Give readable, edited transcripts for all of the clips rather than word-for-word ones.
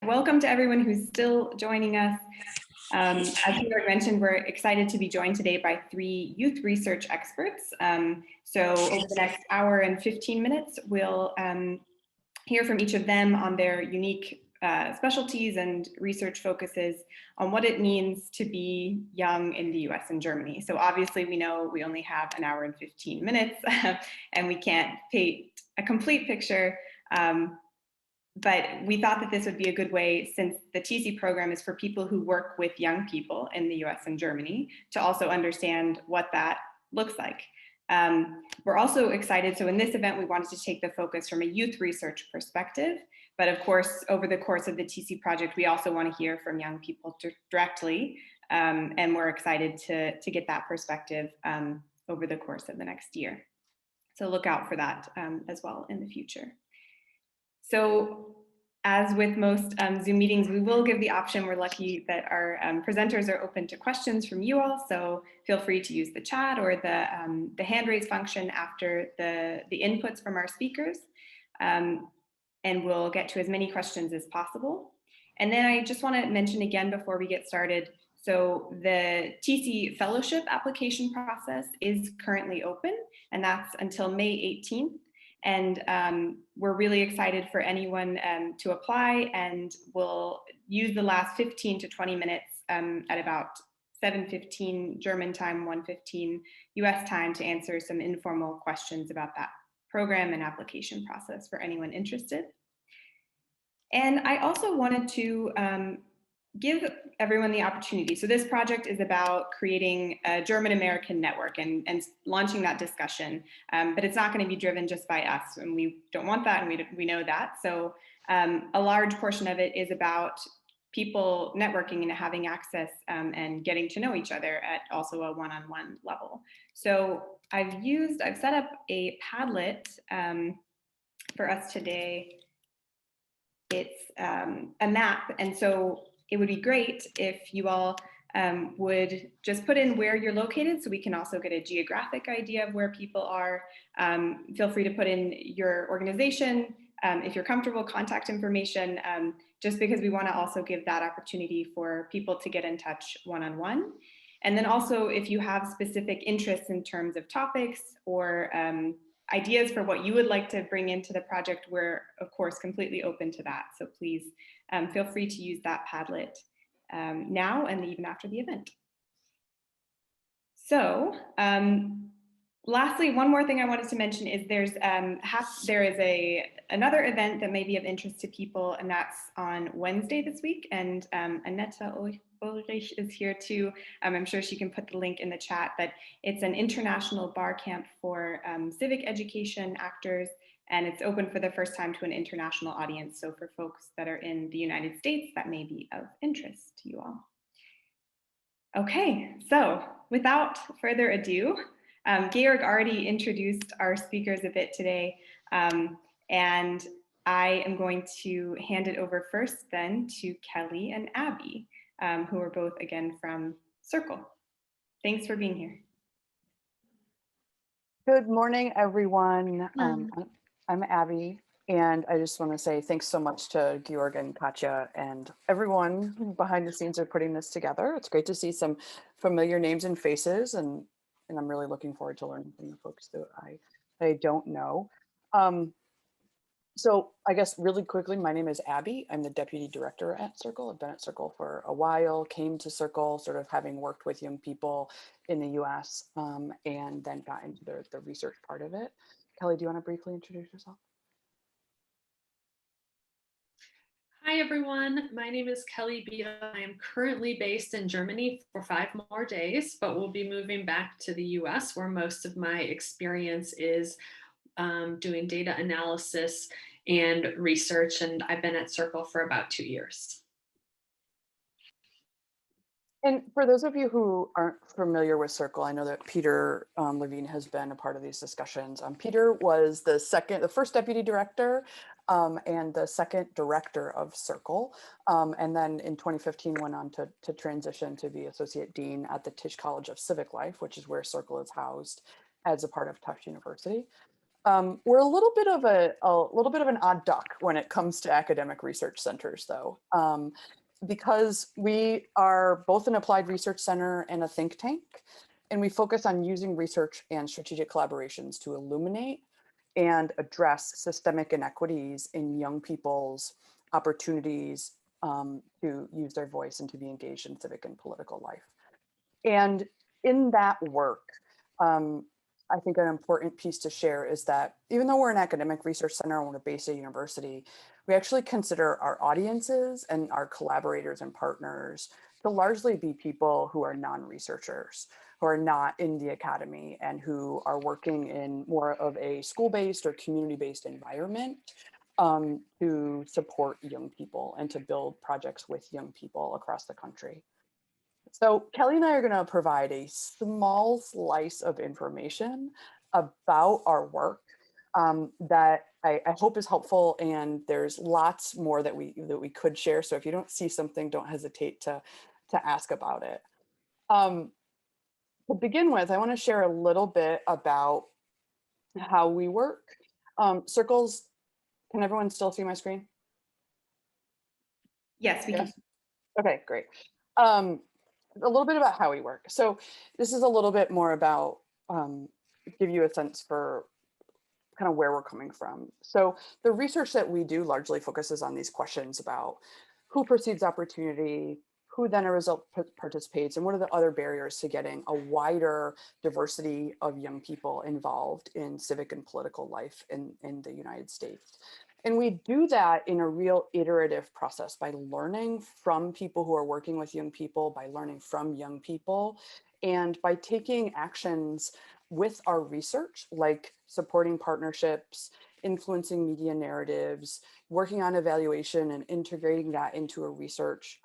Welcome to everyone who's still joining us. As Georg mentioned, we're excited to be joined today by three youth research experts. So over the next hour and 15 minutes, we'll hear from each of them on their unique specialties and research focuses on what it means to be young in the US and Germany. So obviously we know we only have an hour and 15 minutes and we can't paint a complete picture. But we thought that this would be a good way, since the TECE program is for people who work with young people in the US and Germany, to also understand what that looks like. We're also excited, so in this event, we wanted to take the focus from a youth research perspective, but of course, over the course of the TECE project, we also want to hear from young people directly, and we're excited to get that perspective over the course of the next year. So look out for that as well in the future. So as with most Zoom meetings, we will give the option. We're lucky that our presenters are open to questions from you all. So feel free to use the chat or the hand raise function after the inputs from our speakers. And we'll get to as many questions as possible. And then I just want to mention again before we get started, so the TECE fellowship application process is currently open, and that's until May 18th. And we're really excited for anyone to apply, and we'll use the last 15 to 20 minutes at about 7:15 German time, 1:15 US time to answer some informal questions about that program and application process for anyone interested. And I also wanted to give everyone the opportunity. So this project is about creating a German-American network and launching that discussion, but it's not going to be driven just by us, and we don't want that, and we know that. So a large portion of it is about people networking and having access and getting to know each other at also a one-on-one level. So I've set up a Padlet for us today. It's a map, and so it would be great if you all would just put in where you're located so we can also get a geographic idea of where people are. Feel free to put in your organization, if you're comfortable, contact information, just because we want to also give that opportunity for people to get in touch one-on-one. And then also if you have specific interests in terms of topics or ideas for what you would like to bring into the project, we're of course completely open to that. So please feel free to use that Padlet now and even after the event. So lastly, one more thing I wanted to mention is there is another event that may be of interest to people, and that's on Wednesday this week. And Annetta Ulrich is here too. I'm sure she can put the link in the chat, but it's an international bar camp for civic education actors, and it's open for the first time to an international audience. So for folks that are in the United States, that may be of interest to you all. Okay, so without further ado, Georg already introduced our speakers a bit today, and I am going to hand it over first then to Kelly and Abby, who are both again from Circle. Thanks for being here. Good morning, everyone. I'm Abby, and I just want to say thanks so much to Georg and Katja and everyone who behind the scenes are putting this together. It's great to see some familiar names and faces, and I'm really looking forward to learning from the folks that I don't know. So I guess really quickly, my name is Abby. I'm the deputy director at Circle. I've been at Circle for a while, came to Circle sort of having worked with young people in the US and then got into the research part of it. Kelly, do you want to briefly introduce yourself? Hi, everyone. My name is Kelly Beadle. I am currently based in Germany for 5 more days, but we'll be moving back to the US, where most of my experience is doing data analysis and research, and I've been at Circle for about 2 years. And for those of you who aren't familiar with Circle, I know that Peter Levine has been a part of these discussions. Peter was the first deputy director and the second director of Circle. And then in 2015 went on to transition to be associate dean at the Tisch College of Civic Life, which is where Circle is housed as a part of Tufts University. We're a little bit of an odd duck when it comes to academic research centers, though, because we are both an applied research center and a think tank, and we focus on using research and strategic collaborations to illuminate and address systemic inequities in young people's opportunities to use their voice and to be engaged in civic and political life. And in that work, I think an important piece to share is that even though we're an academic research center and we're based at a university, we actually consider our audiences and our collaborators and partners to largely be people who are non-researchers, who are not in the academy and who are working in more of a school-based or community-based environment to support young people and to build projects with young people across the country. So Kelly and I are going to provide a small slice of information about our work that I hope is helpful, and there's lots more that we could share. So if you don't see something, don't hesitate to ask about it. To begin with, I want to share a little bit about how we work. Circles, can everyone still see my screen? Yes, we can. Okay, great. A little bit about how we work. So this is a little bit more about give you a sense for kind of where we're coming from. So the research that we do largely focuses on these questions about who perceives opportunity, who then a result participates, and what are the other barriers to getting a wider diversity of young people involved in civic and political life in the United States. And we do that in a real iterative process by learning from people who are working with young people, by learning from young people, and by taking actions with our research, like supporting partnerships, influencing media narratives, working on evaluation and integrating that into a research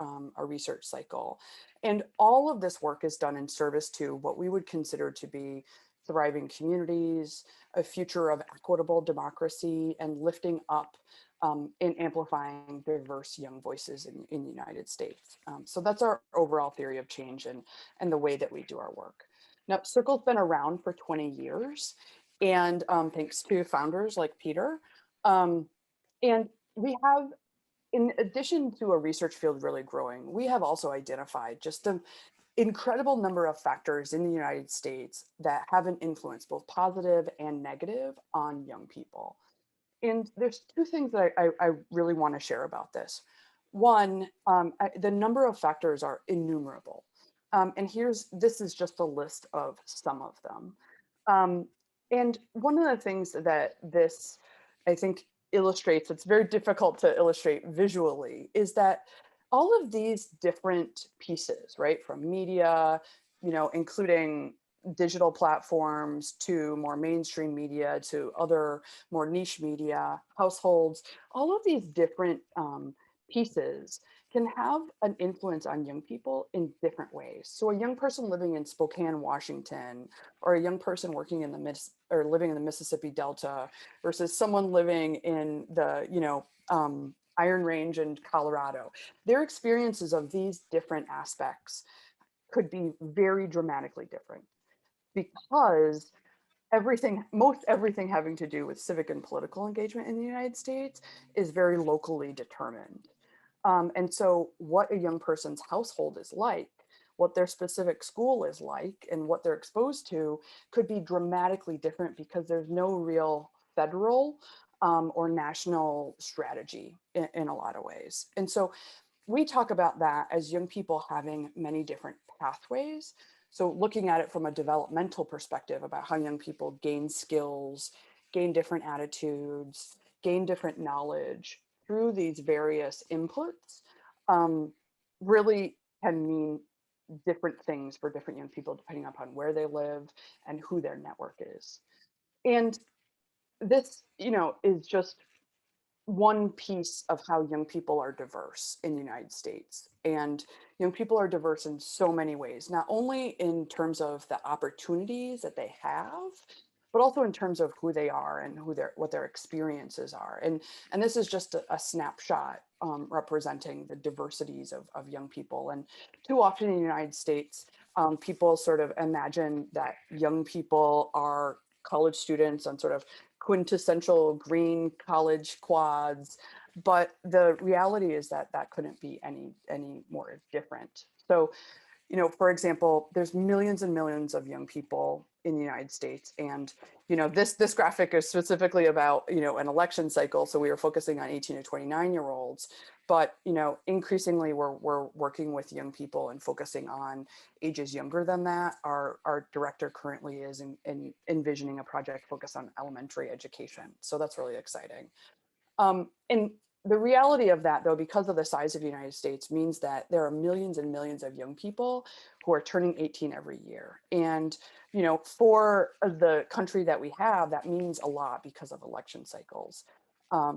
cycle. And all of this work is done in service to what we would consider to be thriving communities, a future of equitable democracy, and lifting up and amplifying diverse young voices in the United States. So that's our overall theory of change and the way that we do our work. Now, Circle's been around for 20 years, and thanks to founders like Peter. And we have, in addition to a research field really growing, we have also identified just an incredible number of factors in the United States that have an influence, both positive and negative, on young people. And there's two things that I really want to share about this. One, the number of factors are innumerable. And this is just a list of some of them. And one of the things that this, I think, illustrates, it's very difficult to illustrate visually, is that all of these different pieces, right, from media, including digital platforms to more mainstream media to other more niche media, households, all of these different pieces can have an influence on young people in different ways. So a young person living in Spokane, Washington, or a young person working in living in the Mississippi Delta versus someone living in the, Iron Range in Colorado, their experiences of these different aspects could be very dramatically different, because most everything having to do with civic and political engagement in the United States is very locally determined. And so what a young person's household is like, what their specific school is like, and what they're exposed to could be dramatically different because there's no real federal or national strategy in a lot of ways. And so we talk about that as young people having many different pathways. So looking at it from a developmental perspective about how young people gain skills, gain different attitudes, gain different knowledge through these various inputs really can mean different things for different young people depending upon where they live and who their network is. And this, is just one piece of how young people are diverse in the United States. And young people are diverse in so many ways, not only in terms of the opportunities that they have, but also in terms of who they are and what their experiences are. And this is just a snapshot representing the diversities of young people. And too often in the United States, people sort of imagine that young people are college students on sort of quintessential green college quads. But the reality is that that couldn't be any more different. So, for example, there's millions and millions of young people in the United States. And, this graphic is specifically about, an election cycle. So we are focusing on 18 to 29-year-olds. But, increasingly we're working with young people and focusing on ages younger than that. Our director currently is envisioning a project focused on elementary education. So that's really exciting. And the reality of that, though, because of the size of the United States, means that there are millions and millions of young people who are turning 18 every year. And, for the country that we have, that means a lot because of election cycles. But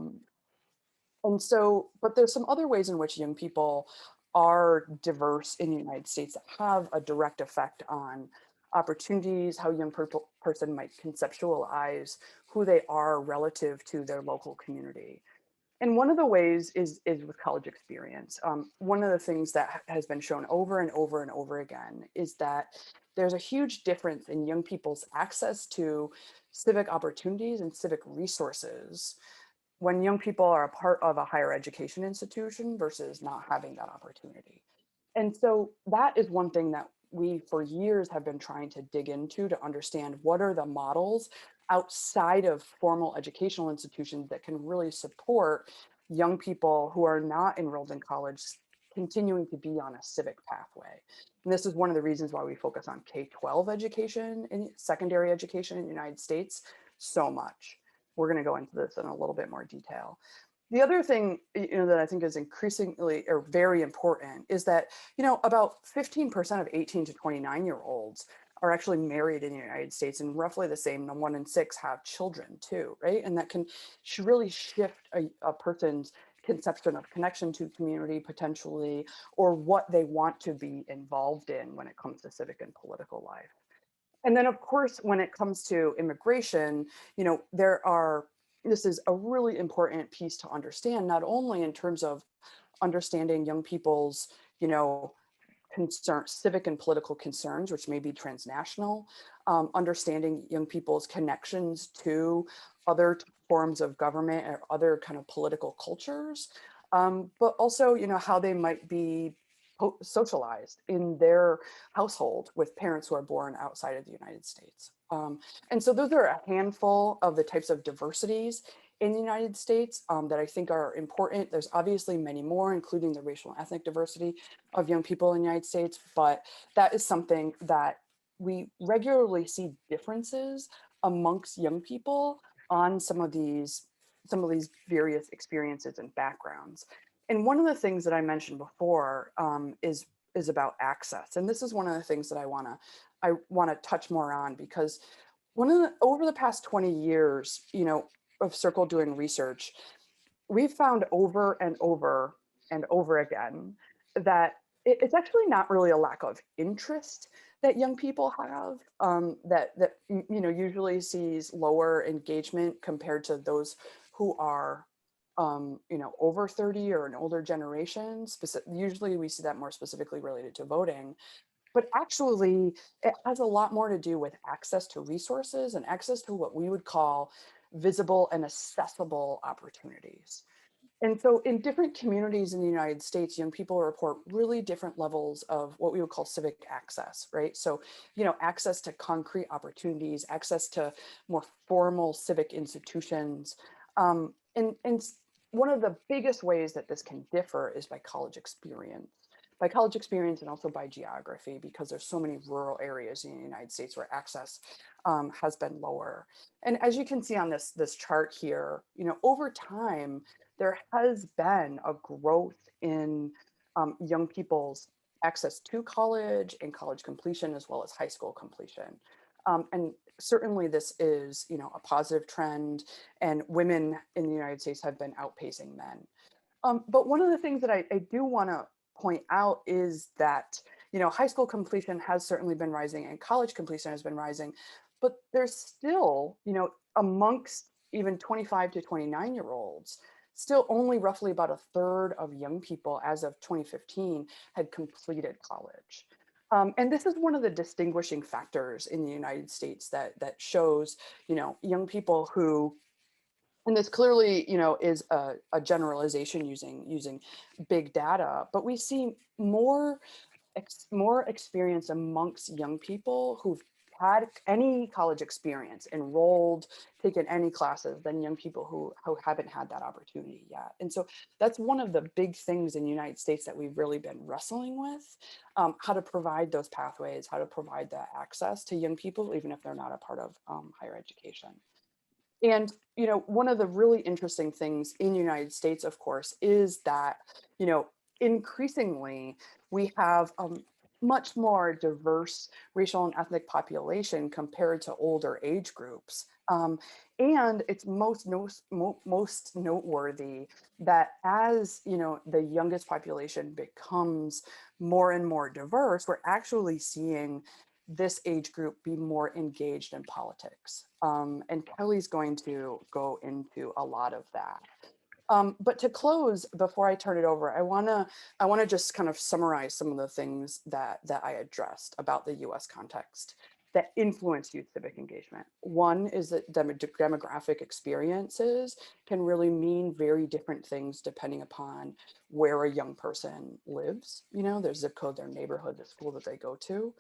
there's some other ways in which young people are diverse in the United States that have a direct effect on opportunities, how a young person might conceptualize who they are relative to their local community. And one of the ways is with college experience. One of the things that has been shown over and over and over again is that there's a huge difference in young people's access to civic opportunities and civic resources when young people are a part of a higher education institution versus not having that opportunity. And so that is one thing that we for years have been trying to dig into to understand what are the models outside of formal educational institutions that can really support young people who are not enrolled in college continuing to be on a civic pathway. And this is one of the reasons why we focus on K-12 education and secondary education in the United States so much. We're going to go into this in a little bit more detail. The other thing, that I think is increasingly or very important is that, about 15% of 18 to 29-year-olds are actually married in the United States, and roughly the same, 1 in 6 have children too, right? And that can really shift a person's conception of connection to community potentially, or what they want to be involved in when it comes to civic and political life. And then, of course, when it comes to immigration, this is a really important piece to understand, not only in terms of understanding young people's, civic and political concerns, which may be transnational, understanding young people's connections to other forms of government or other kind of political cultures, but also, how they might be socialized in their household with parents who are born outside of the United States. And so those are a handful of the types of diversities in the United States that I think are important. There's obviously many more, including the racial and ethnic diversity of young people in the United States, but that is something that we regularly see differences amongst young people on some of these various experiences and backgrounds. And one of the things that I mentioned before is about access. And this is one of the things that I want to touch more on, because over the past 20 years, of Circle doing research, we've found over and over and over again that it's actually not really a lack of interest that young people have, that usually sees lower engagement compared to those who are over 30 or an older generation. Usually we see that more specifically related to voting, but actually it has a lot more to do with access to resources and access to what we would call visible and accessible opportunities. And so in different communities in the United States, young people report really different levels of what we would call civic access, right? So, access to concrete opportunities, access to more formal civic institutions. And one of the biggest ways that this can differ is by college experience. By college experience and also by geography, because there's so many rural areas in the United States where access has been lower. And as you can see on this chart here, over time, there has been a growth in young people's access to college and college completion, as well as high school completion. And certainly this is, a positive trend, and women in the United States have been outpacing men. But one of the things that I do want to point out is that, high school completion has certainly been rising and college completion has been rising, but there's still, amongst even 25 to 29-year-olds, still only roughly about a third of young people as of 2015 had completed college. And this is one of the distinguishing factors in the United States that shows, young people who, and this clearly, is a generalization using big data, but we see more experience amongst young people who've had any college experience, enrolled, taken any classes, than young people who haven't had that opportunity yet. And so that's one of the big things in the United States that we've really been wrestling with, how to provide those pathways, how to provide that access to young people, even if they're not a part of higher education. And, one of the really interesting things in the United States, of course, is that, increasingly we have a much more diverse racial and ethnic population compared to older age groups. And it's most noteworthy that as, the youngest population becomes more and more diverse, we're actually seeing this age group be more engaged in politics. And Kelly's going to go into a lot of that. But to close, before I turn it over, I wanna just kind of summarize some of the things that I addressed about the U.S. context that influence youth civic engagement. One is that demographic experiences can really mean very different things depending upon where a young person lives, their zip code, their neighborhood, the school that they go to.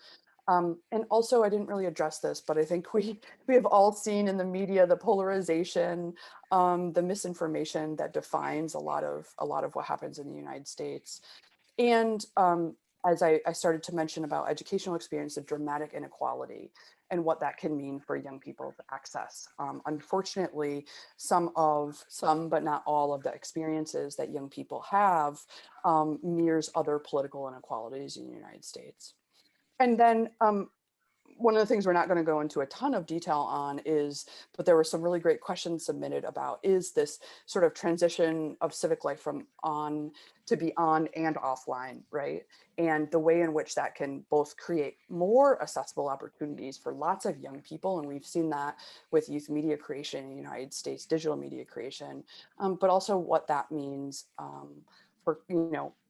And also, I didn't really address this, but I think we have all seen in the media the polarization, the misinformation that defines a lot of what happens in the United States. And as I started to mention about educational experience, the dramatic inequality and what that can mean for young people's access. Unfortunately, some but not all of the experiences that young people have mirrors other political inequalities in the United States. And then one of the things we're not going to go into a ton of detail on is, but there were some really great questions submitted about, is this sort of transition of civic life from on to be on and offline, right? And the way in which that can both create more accessible opportunities for lots of young people. And we've seen that with youth media creation in the United States, digital media creation, but also what that means for,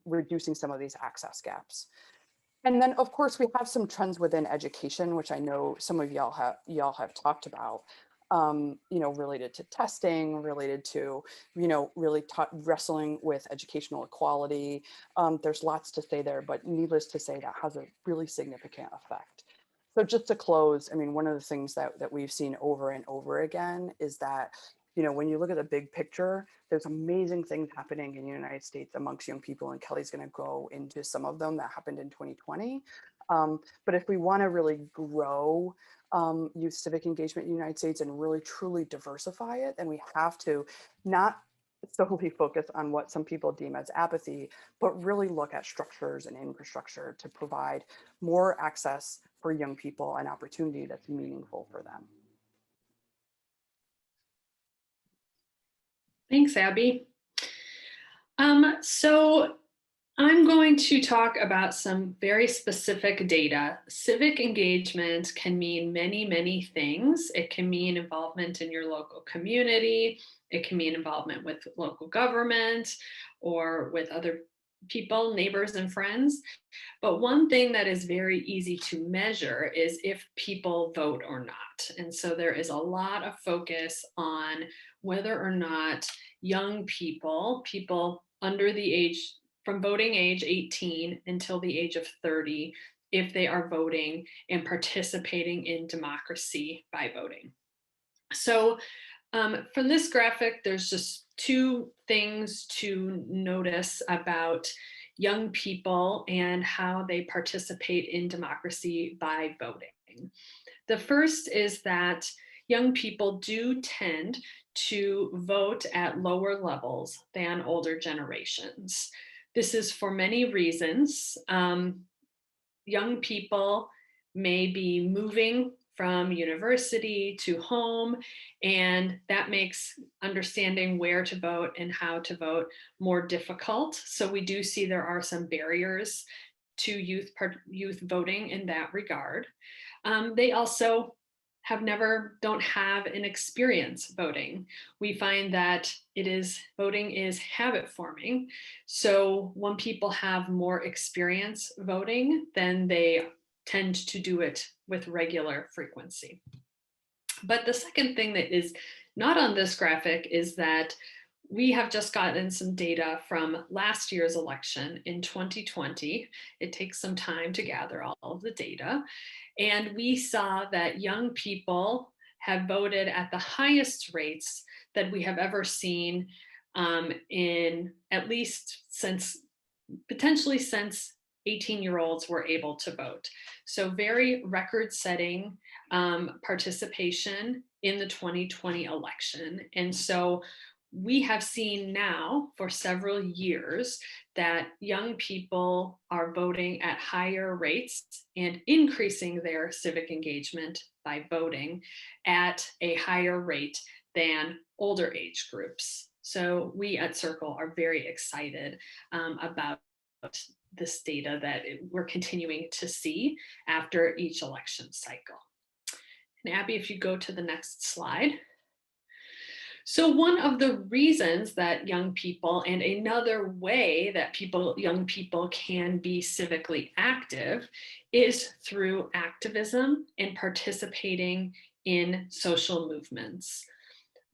reducing some of these access gaps. And then, of course, we have some trends within education, which I know some of y'all have talked about, related to testing, related to, really wrestling with educational equality. There's lots to say there, but needless to say, that has a really significant effect. So just to close, I mean, one of the things that we've seen over and over again is that, when you look at the big picture, there's amazing things happening in the United States amongst young people, and Kelly's going to go into some of them that happened in 2020. But if we want to really grow youth civic engagement in the United States and really truly diversify it, then we have to not solely focus on what some people deem as apathy, but really look at structures and infrastructure to provide more access for young people and opportunity that's meaningful for them. Thanks, Abby. So I'm going to talk about some very specific data. Civic engagement can mean many, many things. It can mean involvement in your local community. It can mean involvement with local government or with other people, neighbors and friends. But one thing that is very easy to measure is if people vote or not. And so there is a lot of focus on whether or not young people under the age, from voting age 18 until the age of 30, if they are voting and participating in democracy by voting. So from this graphic, there's just two things to notice about young people and how they participate in democracy by voting. The first is that young people do tend to vote at lower levels than older generations. This is for many reasons. Young people may be moving from university to home, and that makes understanding where to vote and how to vote more difficult. So we do see there are some barriers to youth voting in that regard. They also don't have an experience voting. We find that voting is habit forming. So when people have more experience voting, then they tend to do it with regular frequency. But the second thing that is not on this graphic is that we have just gotten some data from last year's election in 2020. It takes some time to gather all of the data. And we saw that young people have voted at the highest rates that we have ever seen in at least potentially since 18-year-olds were able to vote. So very record-setting participation in the 2020 election. And so we have seen now for several years that young people are voting at higher rates and increasing their civic engagement by voting at a higher rate than older age groups. So we at Circle are very excited about this data that we're continuing to see after each election cycle. And Abby, if you go to the next slide. So one of the reasons that young people, and another way that young people can be civically active, is through activism and participating in social movements.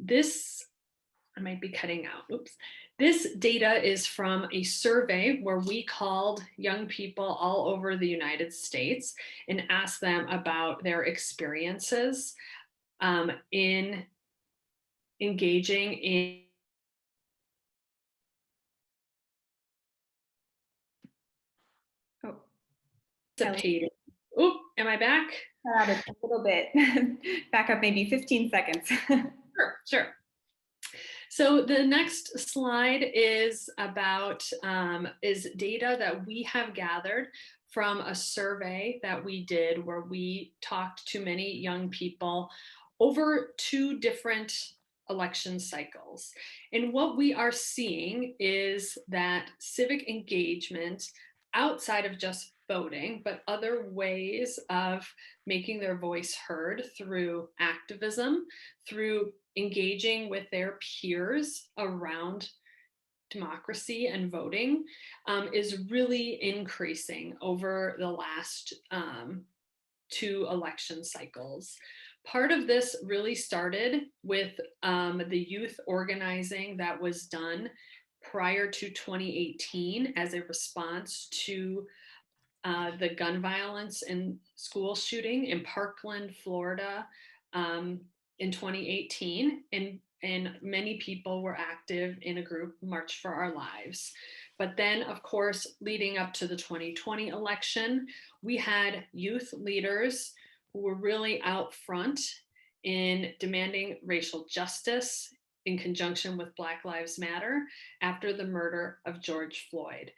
I might be cutting out, oops. This data is from a survey where we called young people all over the United States and asked them about their experiences in engaging in participating. Oop, am I back? A little bit. Back up maybe 15 seconds. Sure. So the next slide is about is data that we have gathered from a survey that we did where we talked to many young people over 2 different election cycles. And what we are seeing is that civic engagement outside of just voting, but other ways of making their voice heard through activism, through engaging with their peers around democracy and voting, is really increasing over the last 2 election cycles. Part of this really started with the youth organizing that was done prior to 2018 as a response to the gun violence and school shooting in Parkland, Florida in 2018. And many people were active in a group, March for Our Lives. But then, of course, leading up to the 2020 election, we had youth leaders who were really out front in demanding racial justice in conjunction with Black Lives Matter after the murder of George Floyd.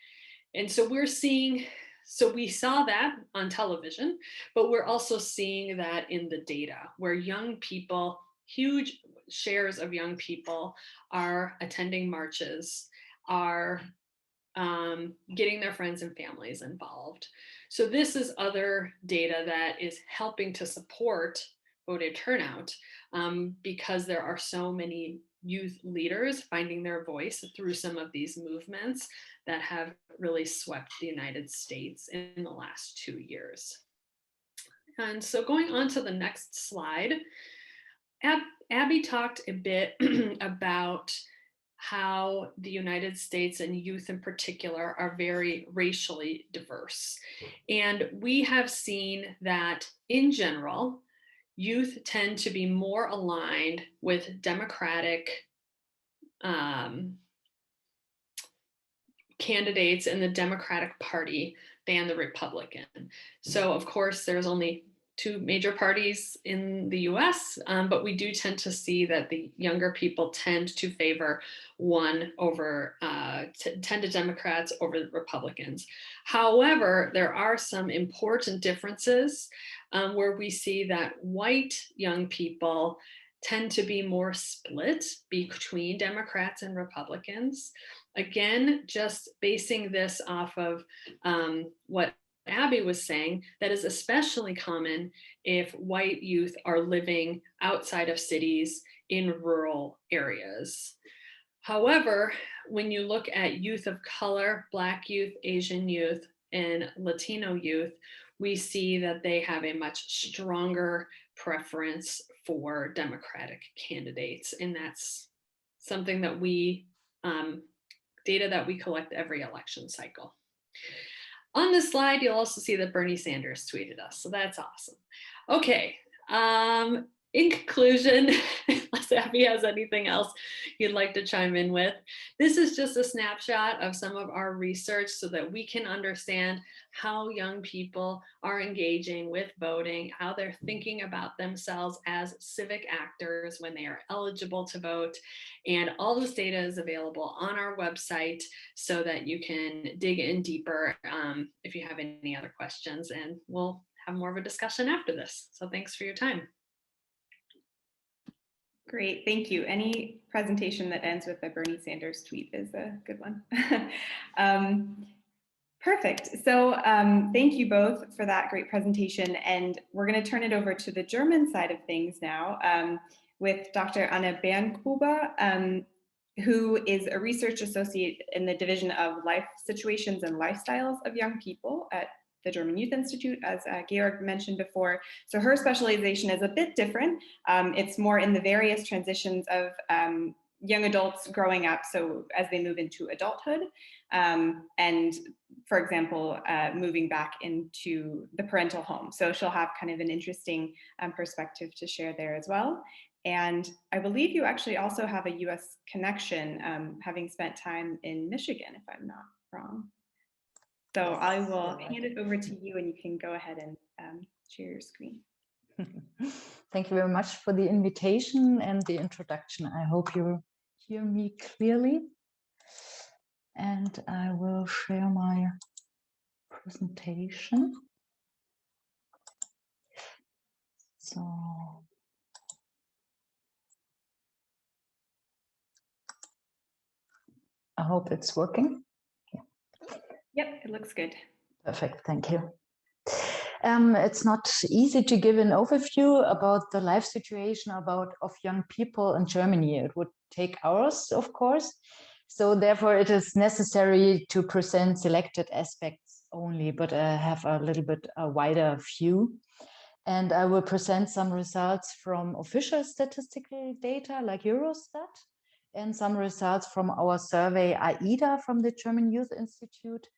And so we saw that on television, but we're also seeing that in the data where young people, huge shares of young people are attending marches, are getting their friends and families involved. So this is other data that is helping to support voter turnout because there are so many youth leaders finding their voice through some of these movements that have really swept the United States in the last 2 years. And so going on to the next slide, Abby talked a bit about how the United States and youth in particular are very racially diverse. And we have seen that in general, youth tend to be more aligned with Democratic candidates in the Democratic Party than the Republican. So of course, there's only 2 major parties in the US, but we do tend to see that the younger people tend to favor tend to Democrats over the Republicans. However, there are some important differences where we see that white young people tend to be more split between Democrats and Republicans. Again, just basing this off of what Abby was saying, that is especially common if white youth are living outside of cities in rural areas. However, when you look at youth of color, Black youth, Asian youth, and Latino youth, we see that they have a much stronger preference for Democratic candidates. And that's something that we, data that we collect every election cycle. On this slide, you'll also see that Bernie Sanders tweeted us, so that's awesome. Okay, in conclusion, unless Abby has anything else you'd like to chime in with, this is just a snapshot of some of our research so that we can understand how young people are engaging with voting, how they're thinking about themselves as civic actors when they are eligible to vote. And all this data is available on our website so that you can dig in deeper if you have any other questions, and we'll have more of a discussion after this. So thanks for your time. Great, thank you. Any presentation that ends with a Bernie Sanders tweet is a good one. Perfect. So thank you both for that great presentation. And we're going to turn it over to the German side of things now with Dr. Anne Bergruber, who is a research associate in the Division of Life Situations and Lifestyles of Young People at the German Youth Institute, as Georg mentioned before. So her specialization is a bit different. It's more in the various transitions of young adults growing up, so as they move into adulthood, and for example, moving back into the parental home. So she'll have kind of an interesting perspective to share there as well. And I believe you actually also have a US connection, having spent time in Michigan, if I'm not wrong. So I will hand it over to you and you can go ahead and share your screen. Thank you very much for the invitation and the introduction. I hope you hear me clearly. And I will share my presentation. So I hope it's working. Yeah. Yep, it looks good. Perfect, thank you. It's not easy to give an overview about the life situation of young people in Germany. It would take hours, of course. So therefore it is necessary to present selected aspects only, but I have a little bit a wider view. And I will present some results from official statistical data like Eurostat, and some results from our survey AIDA from the German Youth Institute,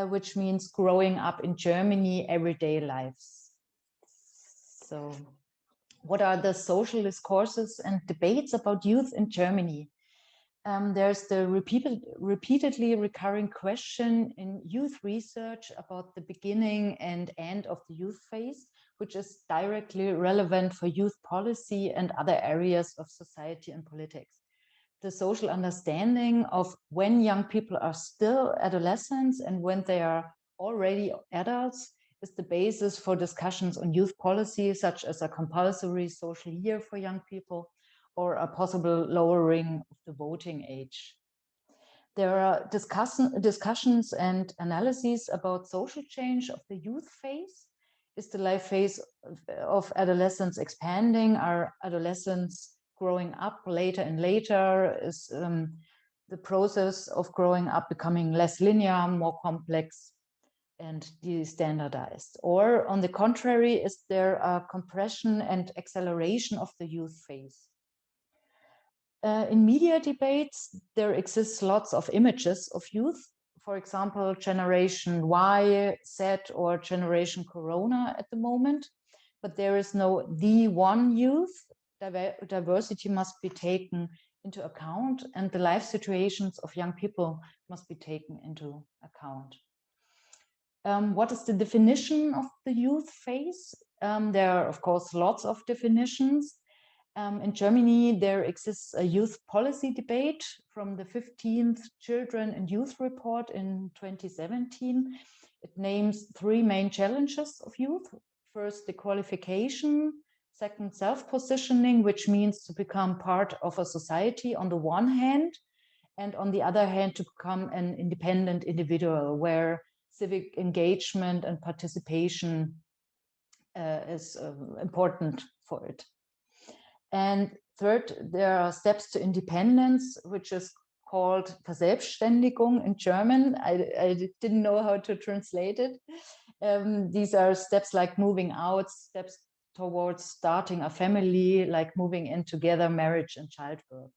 which means growing up in Germany, everyday lives. So what are the social discourses and debates about youth in Germany? There's the repeatedly recurring question in youth research about the beginning and end of the youth phase, which is directly relevant for youth policy and other areas of society and politics. The social understanding of when young people are still adolescents and when they are already adults is the basis for discussions on youth policy, such as a compulsory social year for young people or a possible lowering of the voting age. There are discussions and analyses about social change of the youth phase. Is the life phase of adolescence expanding? Are adolescents growing up later and later? Is the process of growing up becoming less linear, more complex and de-standardized? Or on the contrary, is there a compression and acceleration of the youth phase? In media debates, there exists lots of images of youth. For example, Generation Y, Z, or Generation Corona at the moment, but there is no the one youth. Diversity must be taken into account, and the life situations of young people must be taken into account. What is the definition of the youth phase? There are, of course, lots of definitions. In Germany, there exists a youth policy debate from the 15th Children and Youth Report in 2017. It names 3 main challenges of youth. First, the qualification. Second, self-positioning, which means to become part of a society on the one hand, and on the other hand, to become an independent individual, where civic engagement and participation is important for it. And third, there are steps to independence, which is called Verselbstständigung in German. I didn't know how to translate it. These are steps like moving out, steps towards starting a family, like moving in together, marriage and childbirth.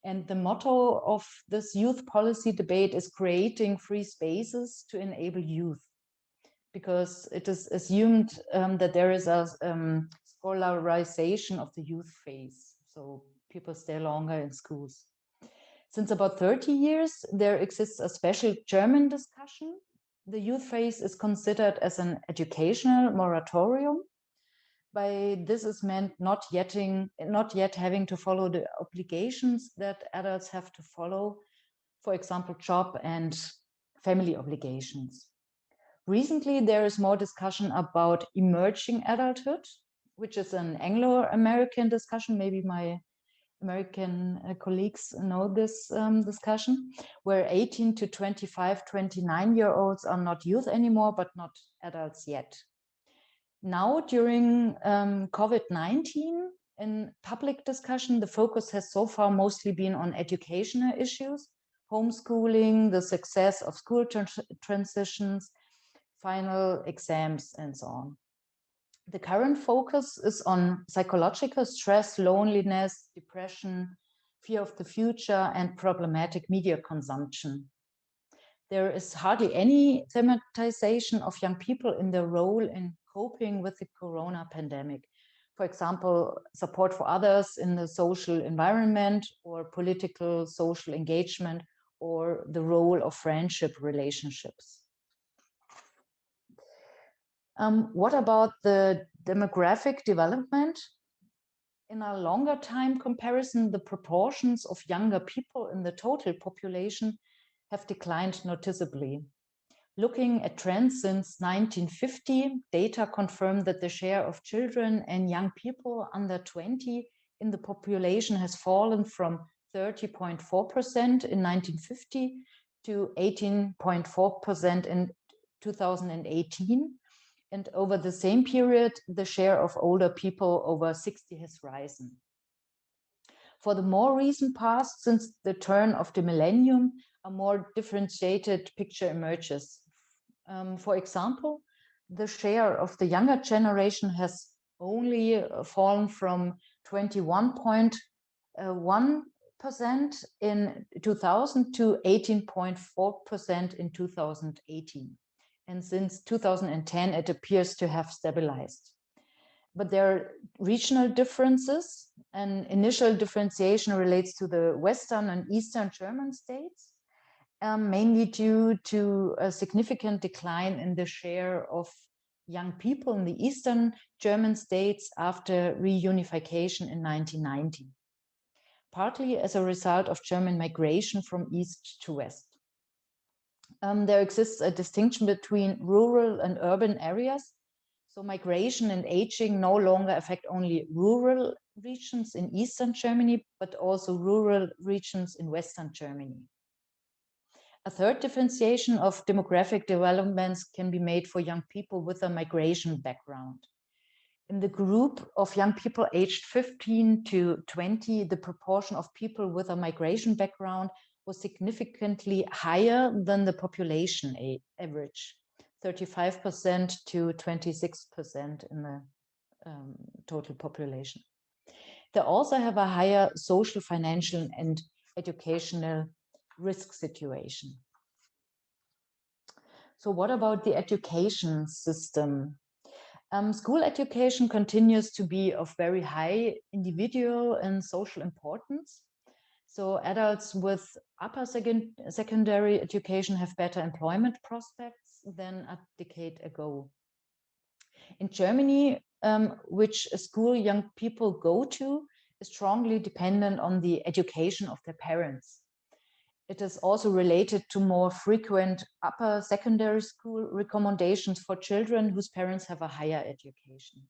And the motto of this youth policy debate is creating free spaces to enable youth, because it is assumed that there is a scholarization of the youth phase. So people stay longer in schools. Since about 30 years, there exists a special German discussion. The youth phase is considered as an educational moratorium. By this is meant not yet having to follow the obligations that adults have to follow, for example, job and family obligations. Recently, there is more discussion about emerging adulthood, which is an Anglo-American discussion. Maybe my American colleagues know this discussion, where 18 to 25, 29-year-olds are not youth anymore, but not adults yet. Now, during COVID-19, in public discussion, the focus has so far mostly been on educational issues, homeschooling, the success of school transitions, final exams, and so on. The current focus is on psychological stress, loneliness, depression, fear of the future, and problematic media consumption. There is hardly any thematization of young people in their role in coping with the corona pandemic. For example, support for others in the social environment, or political social engagement, or the role of friendship relationships. What about the demographic development? In a longer time comparison, the proportions of younger people in the total population have declined noticeably. Looking at trends since 1950, data confirm that the share of children and young people under 20 in the population has fallen from 30.4% in 1950 to 18.4% in 2018. And over the same period, the share of older people over 60 has risen. For the more recent past, since the turn of the millennium, a more differentiated picture emerges. For example, the share of the younger generation has only fallen from 21.1% in 2000 to 18.4% in 2018. And since 2010, it appears to have stabilized. But there are regional differences, and initial differentiation relates to the Western and Eastern German states, mainly due to a significant decline in the share of young people in the Eastern German states after reunification in 1990, partly as a result of German migration from East to West. There exists a distinction between rural and urban areas. So migration and aging no longer affect only rural regions in Eastern Germany, but also rural regions in Western Germany. A third differentiation of demographic developments can be made for young people with a migration background. In the group of young people aged 15 to 20, the proportion of people with a migration background was significantly higher than the population average, 35% to 26% in the total population. They also have a higher social, financial, and educational risk situation. So what about the education system? School education continues to be of very high individual and social importance. So adults with upper secondary education have better employment prospects than a decade ago. In Germany, which school young people go to is strongly dependent on the education of their parents. It is also related to more frequent upper secondary school recommendations for children whose parents have a higher education.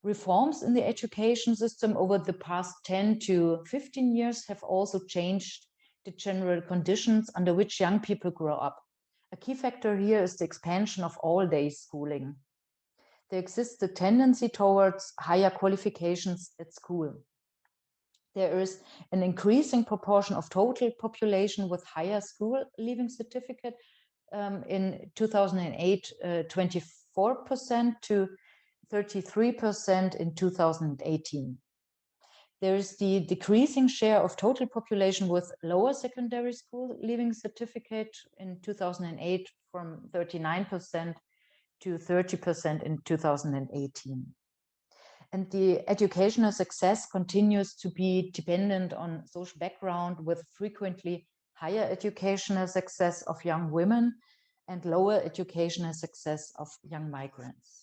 Reforms in the education system over the past 10 to 15 years have also changed the general conditions under which young people grow up. A key factor here is the expansion of all-day schooling. There exists a tendency towards higher qualifications at school. There is an increasing proportion of total population with higher school leaving certificate. In 2008, 24% to 33% in 2018. There is the decreasing share of total population with lower secondary school leaving certificate in 2008 from 39% to 30% in 2018. And the educational success continues to be dependent on social background, with frequently higher educational success of young women and lower educational success of young migrants.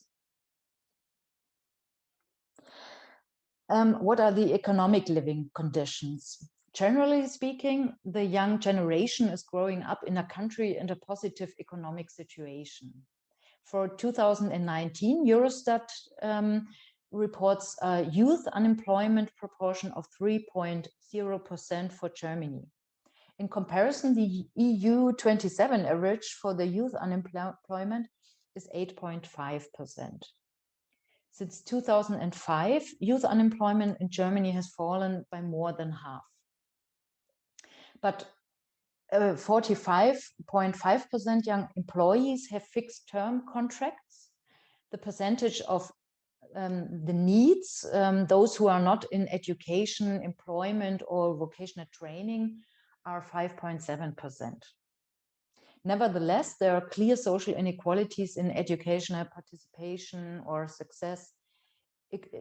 What are the economic living conditions? Generally speaking, the young generation is growing up in a country in a positive economic situation. For 2019, Eurostat reports a youth unemployment proportion of 3.0% for Germany. In comparison, the EU 27 average for the youth unemployment is 8.5%. Since 2005, youth unemployment in Germany has fallen by more than half. But 45.5% young employees have fixed term contracts. The percentage of the needs, those who are not in education, employment, or vocational training, are 5.7%. Nevertheless, there are clear social inequalities in educational participation or success,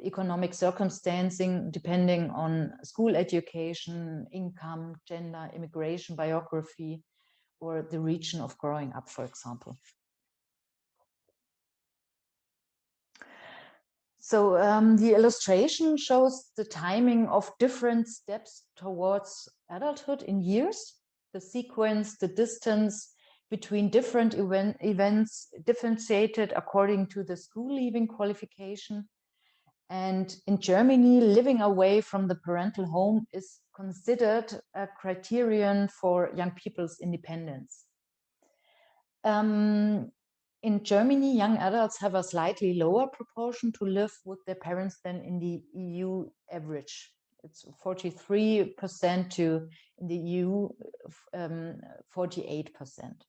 economic circumstancing depending on school education, income, gender, immigration, biography, or the region of growing up, for example. So the illustration shows the timing of different steps towards adulthood in years, the sequence, the distance between different events differentiated according to the school leaving qualification. And in Germany, living away from the parental home is considered a criterion for young people's independence. In Germany, young adults have a slightly lower proportion to live with their parents than in the EU average. It's 43% to in the EU 48%.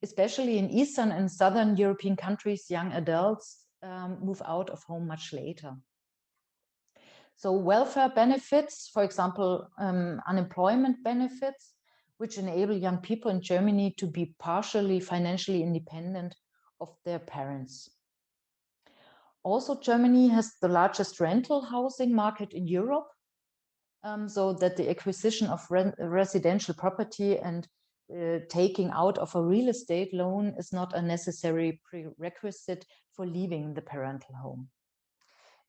Especially in Eastern and Southern European countries, young adults move out of home much later. So welfare benefits, for example, unemployment benefits, which enable young people in Germany to be partially financially independent of their parents. Also, Germany has the largest rental housing market in Europe, so that the acquisition of residential property and taking out of a real estate loan is not a necessary prerequisite for leaving the parental home.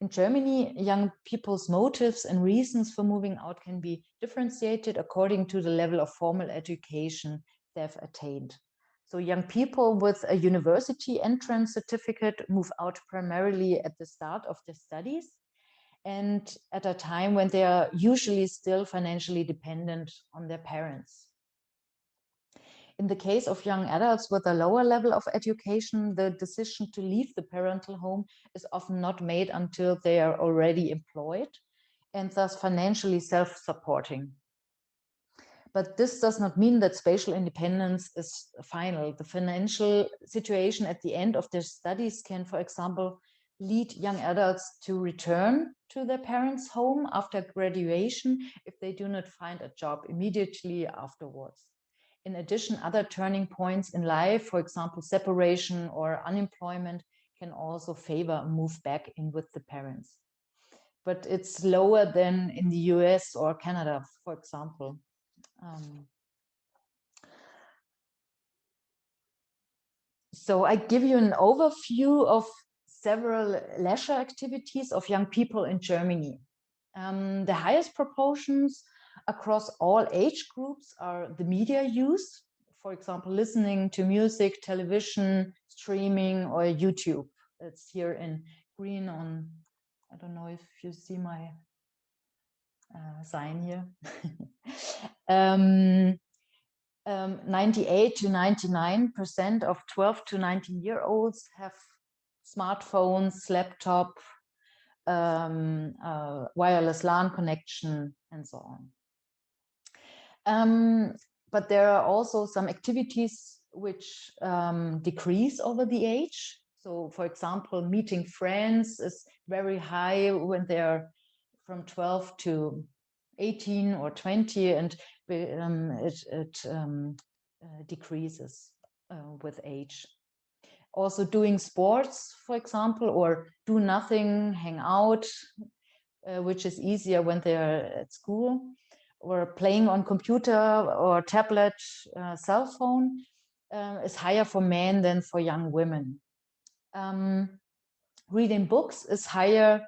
In Germany, young people's motives and reasons for moving out can be differentiated according to the level of formal education they've attained. So young people with a university entrance certificate move out primarily at the start of their studies and at a time when they are usually still financially dependent on their parents. In the case of young adults with a lower level of education, the decision to leave the parental home is often not made until they are already employed and thus financially self-supporting. But this does not mean that spatial independence is final. The financial situation at the end of their studies can, for example, lead young adults to return to their parents' home after graduation if they do not find a job immediately afterwards. In addition, other turning points in life, for example, separation or unemployment, can also favor a move back in with the parents. But it's lower than in the US or Canada, for example. So I give you an overview of several leisure activities of young people in Germany. The highest proportions across all age groups are the media use, for example, listening to music, television, streaming, or YouTube. It's here in green on, I don't know if you see my sign here. 98 to 99% of 12 to 19-year-olds have smartphones, laptop, wireless LAN connection, and so on. But there are also some activities which decrease over the age. So, for example, meeting friends is very high when they're from 12 to 18 or 20, and it decreases with age. Also doing sports, for example, or do nothing, hang out, which is easier when they're at school, or playing on computer or tablet, cell phone, is higher for men than for young women. Reading books is higher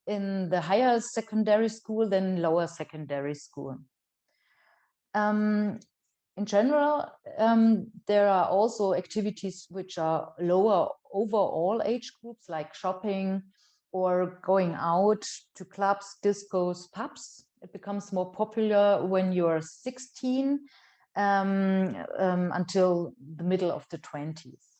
in the higher secondary school than lower secondary school. In general, there are also activities which are lower overall age groups, like shopping or going out to clubs, discos, pubs. It becomes more popular when you're 16 until the middle of the 20s.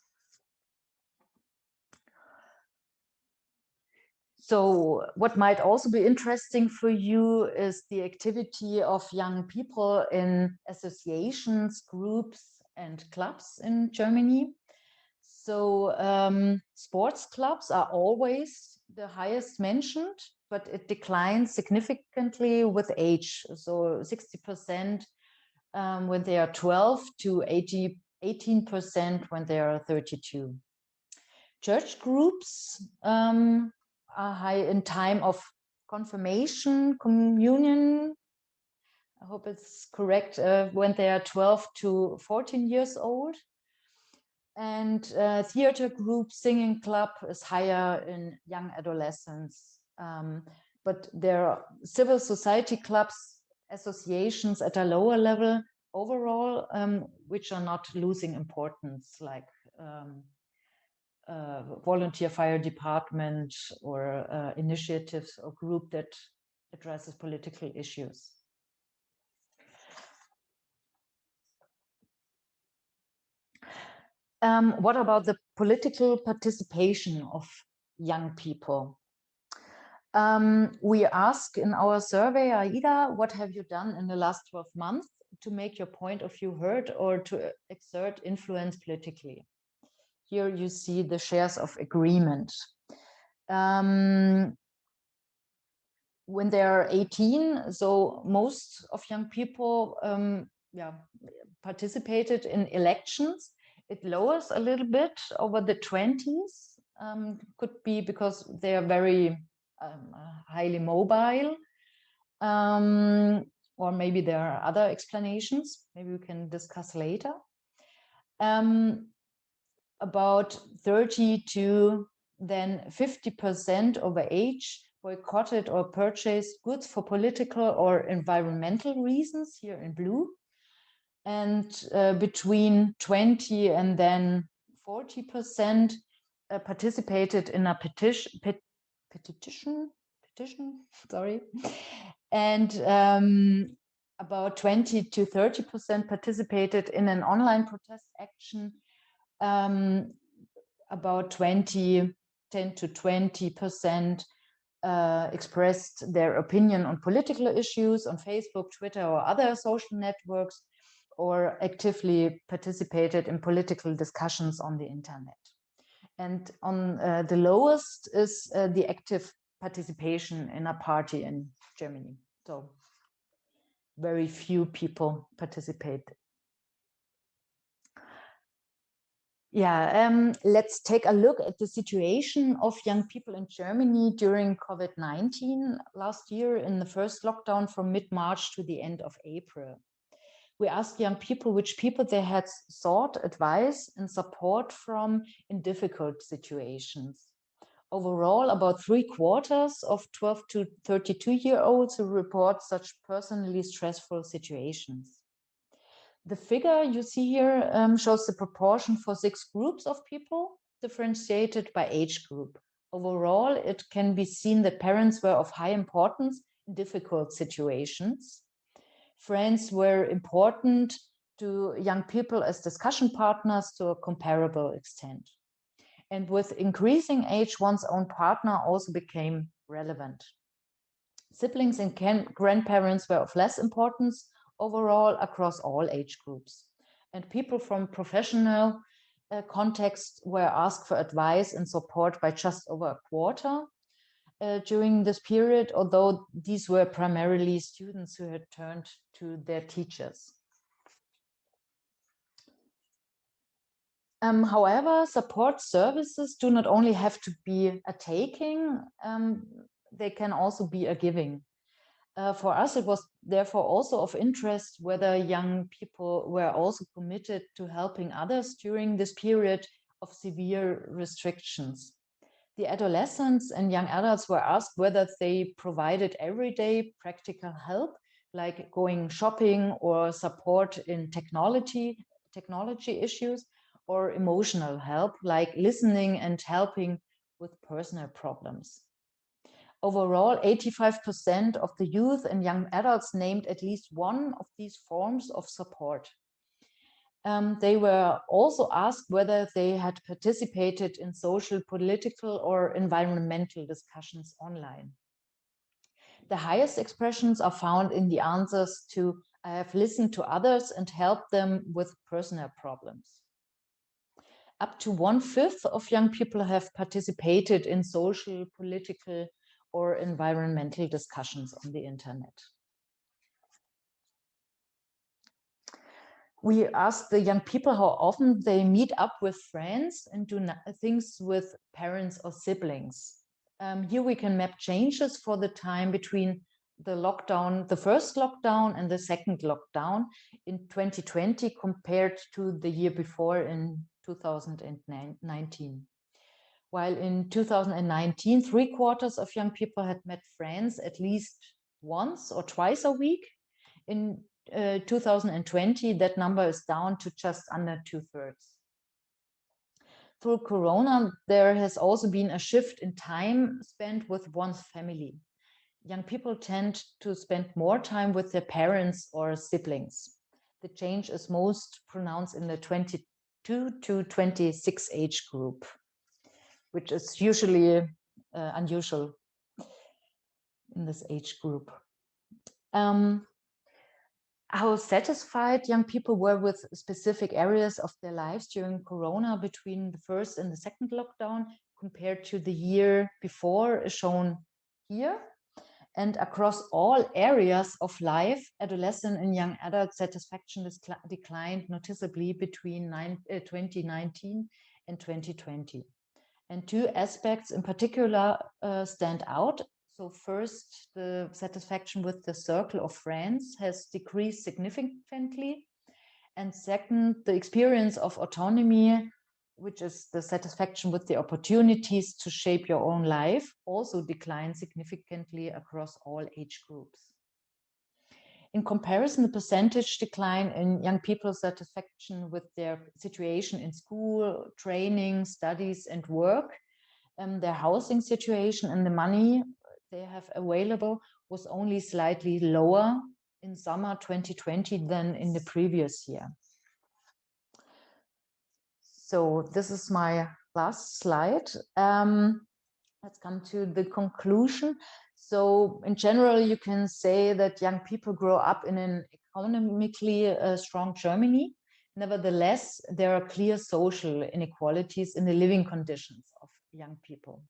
So what might also be interesting for you is the activity of young people in associations, groups, and clubs in Germany. So sports clubs are always the highest mentioned, but it declines significantly with age. So 60% when they are 12 to 18% when they are 32. Church groups are high in time of confirmation, communion. I hope it's correct, when they are 12 to 14 years old. And theater group, singing club is higher in young adolescents. But there are civil society clubs, associations at a lower level overall, which are not losing importance, like volunteer fire department or initiatives or group that addresses political issues. What about the political participation of young people? We ask in our survey, AIDA, what have you done in the last 12 months to make your point of view heard or to exert influence politically? Here you see the shares of agreement. When they're 18, so most of young people participated in elections. It lowers a little bit over the 20s. Could be because they are very highly mobile, or maybe there are other explanations. Maybe we can discuss later. About 30 to then 50% over age boycotted or purchased goods for political or environmental reasons, here in blue. And between 20 and then 40% participated in a petition, sorry. And about 20 to 30% participated in an online protest action. About 10 to 20% expressed their opinion on political issues on Facebook, Twitter, or other social networks, or actively participated in political discussions on the internet. And on the lowest is the active participation in a party in Germany. So very few people participate. Yeah, let's take a look at the situation of young people in Germany during COVID-19 last year in the first lockdown from mid-March to the end of April. We asked young people which people they had sought advice and support from in difficult situations. Overall, about 3/4 of 12 to 32-year-olds who report such personally stressful situations. The figure you see here shows the proportion for 6 groups of people, differentiated by age group. Overall, it can be seen that parents were of high importance in difficult situations. Friends were important to young people as discussion partners to a comparable extent. And with increasing age, one's own partner also became relevant. Siblings and grandparents were of less importance overall across all age groups. And people from professional contexts were asked for advice and support by just over a quarter during this period, although these were primarily students who had turned to their teachers. However, support services do not only have to be a taking, they can also be a giving. For us, it was therefore also of interest whether young people were also committed to helping others during this period of severe restrictions. The adolescents and young adults were asked whether they provided everyday practical help, like going shopping or support in technology issues, or emotional help, like listening and helping with personal problems. Overall, 85% of the youth and young adults named at least one of these forms of support. They were also asked whether they had participated in social, political, or environmental discussions online. The highest expressions are found in the answers to "I have listened to others and helped them with personal problems." Up to 1/5 of young people have participated in social, political, or environmental discussions on the internet. We asked the young people how often they meet up with friends and do things with parents or siblings. Here we can map changes for the time between the first lockdown and the second lockdown in 2020 compared to the year before in 2019. While in 2019, 3/4 of young people had met friends at least once or twice a week. In 2020, that number is down to just under 2/3. Through Corona, there has also been a shift in time spent with one's family. Young people tend to spend more time with their parents or siblings. The change is most pronounced in the 22 to 26 age group, which is usually unusual in this age group. How satisfied young people were with specific areas of their lives during Corona between the first and the second lockdown compared to the year before is shown here. And across all areas of life, adolescent and young adult satisfaction declined noticeably between 2019 and 2020. And two aspects in particular stand out. So first, the satisfaction with the circle of friends has decreased significantly. And second, the experience of autonomy, which is the satisfaction with the opportunities to shape your own life, also declined significantly across all age groups. In comparison, the percentage decline in young people's satisfaction with their situation in school, training, studies, and work, their housing situation and the money they have available was only slightly lower in summer 2020 than in the previous year. So this is my last slide. Let's come to the conclusion. So in general, you can say that young people grow up in an economically strong Germany. Nevertheless, there are clear social inequalities in the living conditions of young people.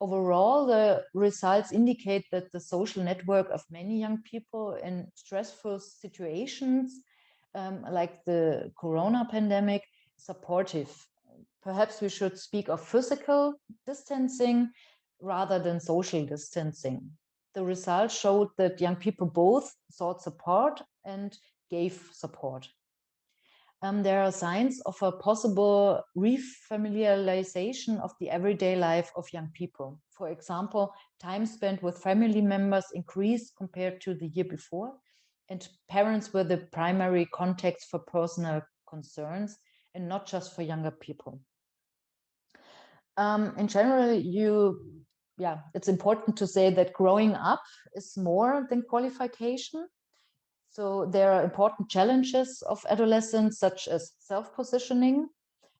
Overall, the results indicate that the social network of many young people in stressful situations, like the Corona pandemic, is supportive. Perhaps we should speak of physical distancing rather than social distancing. The results showed that young people both sought support and gave support. There are signs of a possible refamiliarization of the everyday life of young people. For example, time spent with family members increased compared to the year before, and parents were the primary contacts for personal concerns and not just for younger people. In general, it's important to say that growing up is more than qualification. So there are important challenges of adolescence, such as self-positioning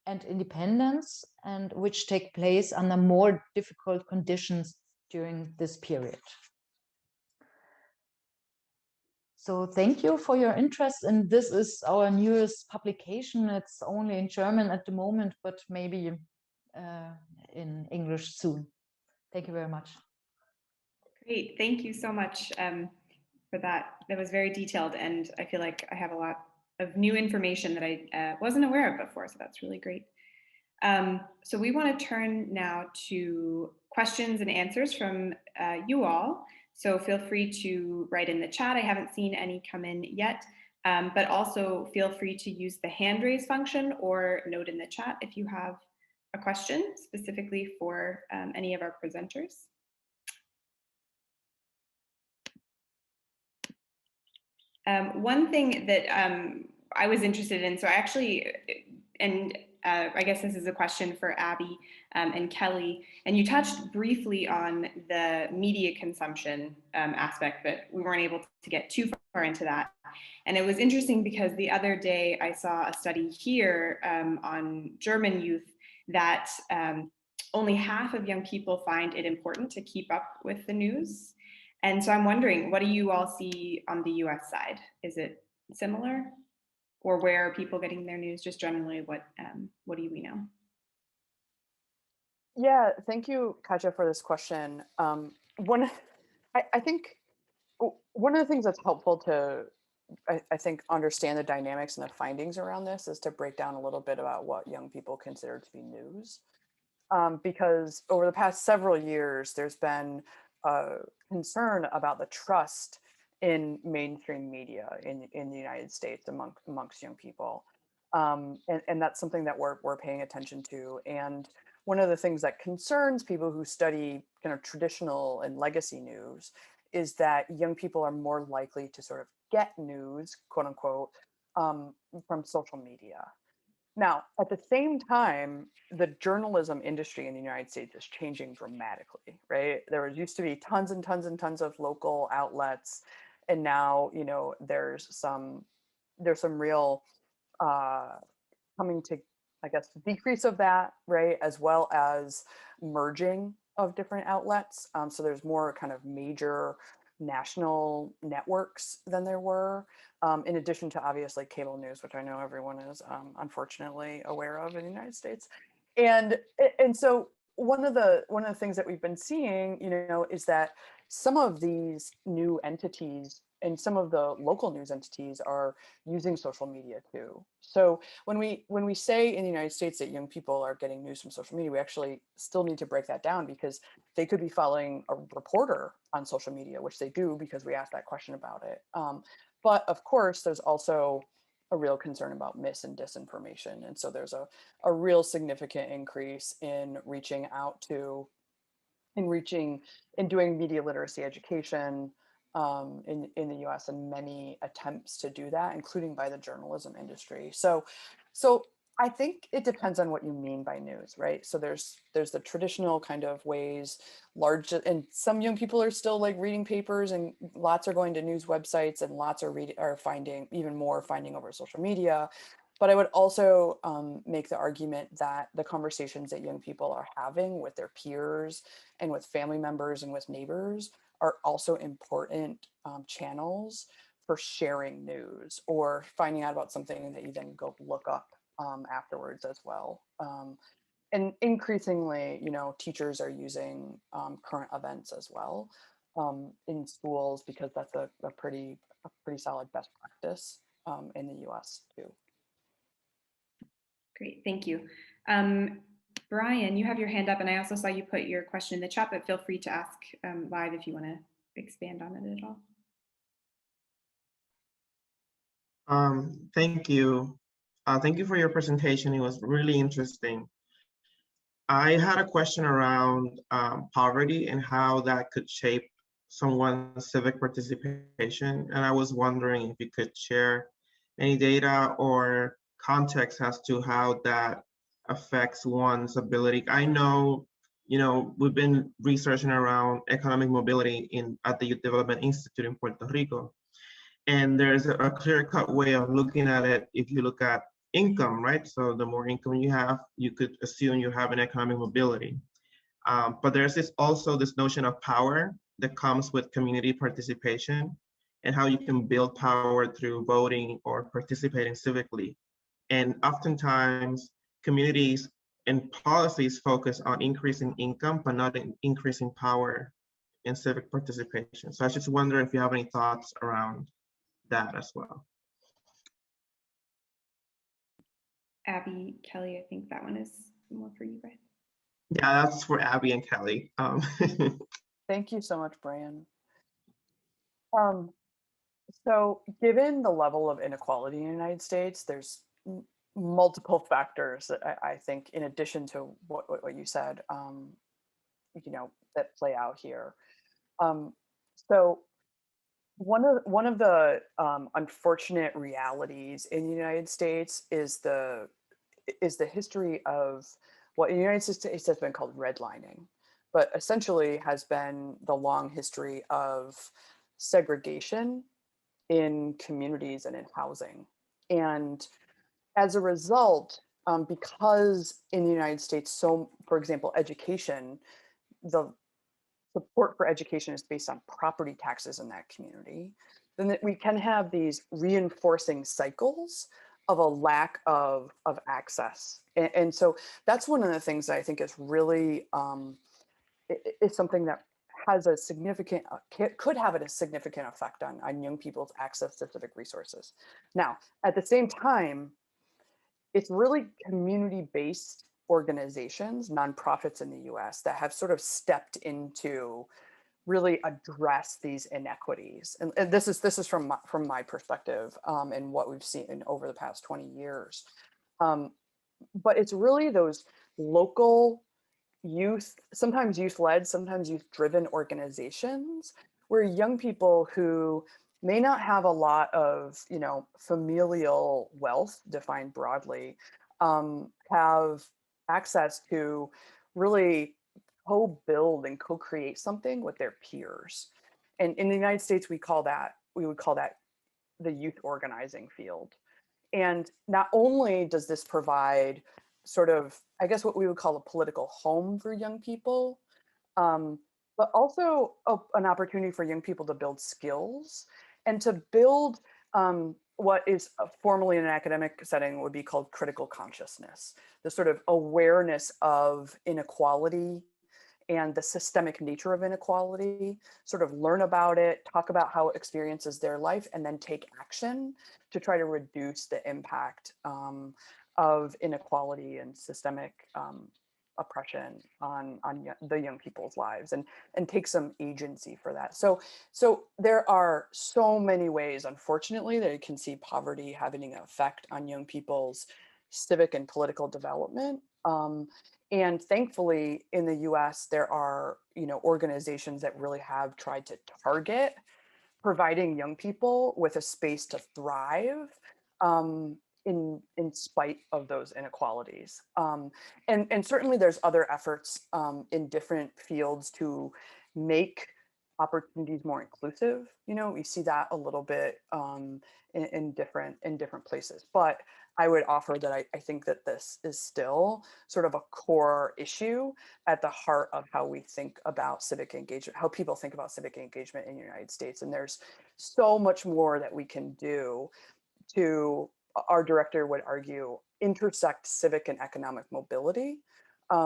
and independence, and which take place under more difficult conditions during this period. So thank you for your interest, and this is our newest publication. It's only in German at the moment, but maybe in English soon. Thank you very much. Great, thank you so much for that. That was very detailed, and I feel like I have a lot of new information that I wasn't aware of before, so that's really great. So we want to turn now to questions and answers from you all. So feel free to write in the chat. I haven't seen any come in yet, but also feel free to use the hand raise function or note in the chat if you have a question specifically for any of our presenters. One thing that I was interested in, so I actually, and I guess this is a question for Abby and Kelly, and you touched briefly on the media consumption aspect, but we weren't able to get too far into that. And it was interesting because the other day I saw a study here on German youth that only half of young people find it important to keep up with the news. And so I'm wondering, what do you all see on the US side? Is it similar? Or where are people getting their news? Just generally, what do we know? Yeah, thank you, Katja, for this question. I think one of the things that's helpful to, I think, understand the dynamics and the findings around this is to break down a little bit about what young people consider to be news. Because over the past several years, there's been concern about the trust in mainstream media in the United States amongst young people. And that's something that we're paying attention to. And one of the things that concerns people who study kind of traditional and legacy news is that young people are more likely to sort of get news, quote unquote, from social media. Now, at the same time, the journalism industry in the United States is changing dramatically, right? There used to be tons and tons and tons of local outlets, and now, you know, there's some real coming to, I guess, decrease of that, right? As well as merging of different outlets. So there's more kind of major national networks than there were, in addition to obviously cable news, which I know everyone is unfortunately aware of in the United States. And so one of the things that we've been seeing, you know, is that some of these new entities and some of the local news entities are using social media too. So when we say in the United States that young people are getting news from social media, we actually still need to break that down, because they could be following a reporter on social media, which they do because we asked that question about it. But of course, there's also a real concern about mis and disinformation. And so there's a real significant increase in reaching out to, in doing media literacy education in the US, and many attempts to do that, including by the journalism industry. So I think it depends on what you mean by news, right? So there's the traditional kind of ways, and some young people are still like reading papers, and lots are going to news websites, and lots are finding even more over social media. But I would also make the argument that the conversations that young people are having with their peers and with family members and with neighbors are also important channels for sharing news or finding out about something that you then go look up afterwards as well. And increasingly, you know, teachers are using current events as well in schools, because that's a pretty solid best practice in the US too. Great, thank you. Brian, you have your hand up, and I also saw you put your question in the chat, but feel free to ask live if you want to expand on it at all. Thank you. Thank you for your presentation. It was really interesting. I had a question around poverty and how that could shape someone's civic participation. And I was wondering if you could share any data or context as to how that affects one's ability. I know, you know, we've been researching around economic mobility at the Youth Development Institute in Puerto Rico. And there's a clear-cut way of looking at it if you look at income, right? So the more income you have, you could assume you have an economic mobility. But there's also this notion of power that comes with community participation and how you can build power through voting or participating civically. And oftentimes, communities and policies focus on increasing income, but not in increasing power and civic participation. So I just wonder if you have any thoughts around that as well. Abby, Kelly, I think that one is more for you guys. Yeah, that's for Abby and Kelly. Thank you so much, Brian. So given the level of inequality in the United States, there's multiple factors that I think, in addition to what you said, that play out here. So one of the unfortunate realities in the United States is the history of what in the United States has been called redlining, but essentially has been the long history of segregation in communities and in housing. And as a result, because in the United States, so for example, education, the support for education is based on property taxes in that community, then that we can have these reinforcing cycles of a lack of access. And so that's one of the things that I think is really, is something that has a significant, could have a significant effect on young people's access to civic resources. Now, at the same time, it's really community-based organizations, nonprofits in the US that have sort of stepped into really address these inequities. And this is from my perspective, and what we've seen over the past 20 years. But it's really those local sometimes youth-led, sometimes youth-driven organizations where young people who may not have a lot of, familial wealth defined broadly, have access to really co-build and co-create something with their peers. And in the United States, we would call that the youth organizing field. And not only does this provide sort of, I guess, what we would call a political home for young people, but also an opportunity for young people to build skills and to build what is formally in an academic setting would be called critical consciousness, the sort of awareness of inequality and the systemic nature of inequality, sort of learn about it, talk about how it experiences their life, and then take action to try to reduce the impact of inequality and systemic oppression on the young people's lives, and take some agency for that. So there are so many ways, unfortunately, that you can see poverty having an effect on young people's civic and political development. And thankfully, in the US, there are organizations that really have tried to target providing young people with a space to thrive in spite of those inequalities. And certainly there's other efforts in different fields to make opportunities more inclusive. We see that a little bit in different places. But I would offer that I think that this is still sort of a core issue at the heart of how we think about civic engagement, how people think about civic engagement in the United States. And there's so much more that we can do to, our director would argue, intersect civic and economic mobility,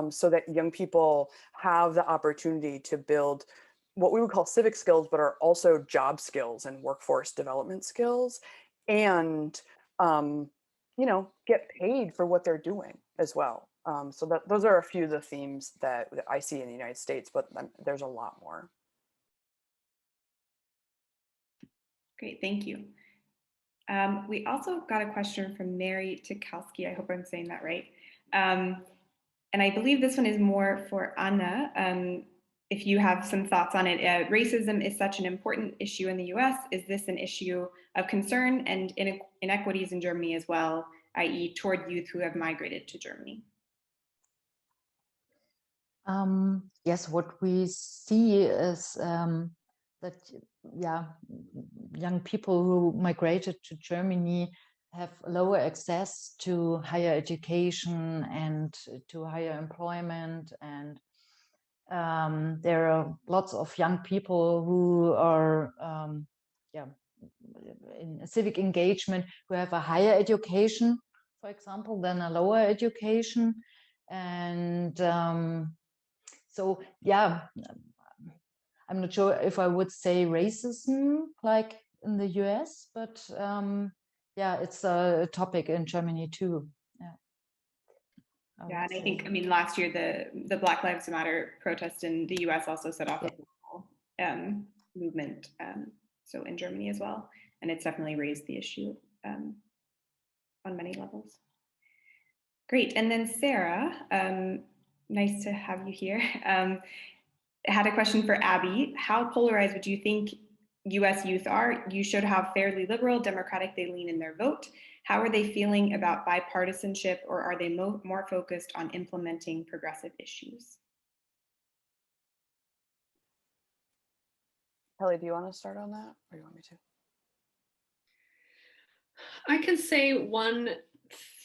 so that young people have the opportunity to build what we would call civic skills, but are also job skills and workforce development skills, and get paid for what they're doing as well. So those are a few of the themes that I see in the United States, but there's a lot more. Great, thank you. We also got a question from Mary Tukalski. I hope I'm saying that right. And I believe this one is more for Anna. If you have some thoughts on it, racism is such an important issue in the US. Is this an issue of concern and inequities in Germany as well, i.e. toward youth who have migrated to Germany? Yes, what we see is that yeah, young people who migrated to Germany have lower access to higher education and to higher employment, and there are lots of young people who are yeah, in civic engagement who have a higher education, for example, than a lower education. And so yeah, I'm not sure if I would say racism like in the US, but yeah, it's a topic in Germany too. Yeah. Yeah, and I think, I mean, last year the Black Lives Matter protest in the US also set off a global movement, so in Germany as well. And it's definitely raised the issue on many levels. Great, and then Sarah, nice to have you here. Had a question for Abby. How polarized would you think US youth are? You should have fairly liberal, democratic, they lean in their vote. How are they feeling about bipartisanship, or are they more focused on implementing progressive issues? Kelly, do you want to start on that, or do you want me to? I can say one